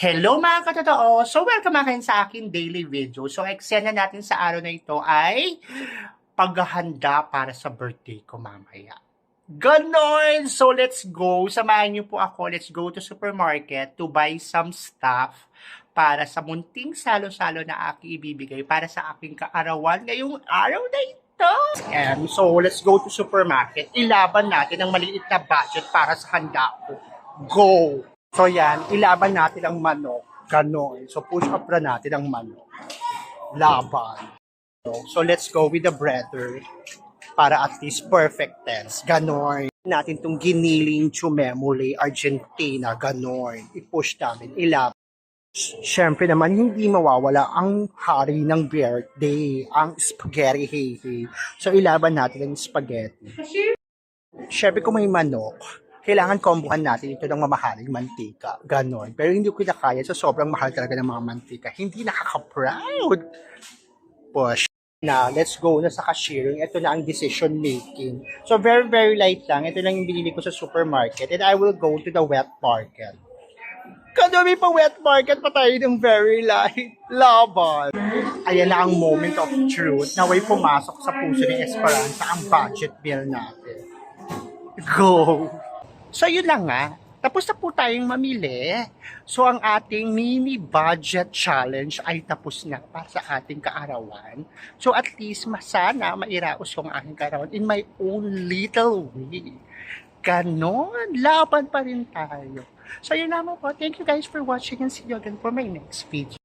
Hello mga katotoo! So welcome mga kayo sa akin daily video. So eksena natin sa araw na ito ay paghahanda para sa birthday ko mamaya. Ganon! So let's go! Samahan niyo po ako. Let's go to supermarket to buy some stuff para sa munting salo-salo na aking ibibigay para sa aking kaarawan ngayong araw na ito. And so let's go to supermarket. Ilaban natin ang maliit na budget para sa handa ko. Go! So yan, ilaban natin ang manok. Ganon. So push up na natin ang manok. Laban. So let's go with the breader para at least perfect test. Ganon. Natin tong giniling chumemule Argentina. Ganon. I-push namin. Ilaban. Siyempre naman, hindi mawawala ang hari ng birthday. Ang spaghetti hehe. So ilaban natin ang spaghetti. Siyempre kung may manok, kailangan kombohan natin ito ng mamahaling mantika. Ganon. Pero hindi ko kinakaya. So, sobrang mahal talaga ng mga mantika. Hindi nakaka-proud. Push. Na, let's go na sa cashiering. Ito na ang decision making. So, very, very light lang. Ito lang yung binili ko sa supermarket. And I will go to the wet market. Kadami pa wet market pa tayo ng very light. Laban. Ayan na ang moment of truth. Naway pumasok sa puso ng Esperanza ang budget bill natin. Go! So yun lang nga, tapos na po tayong mamili. So ang ating mini budget challenge ay tapos na para sa ating kaarawan. So at least sana mairaos yung aking kaarawan in my own little way. Ganon, laban pa rin tayo. So yun naman po, thank you guys for watching and see you again for my next video.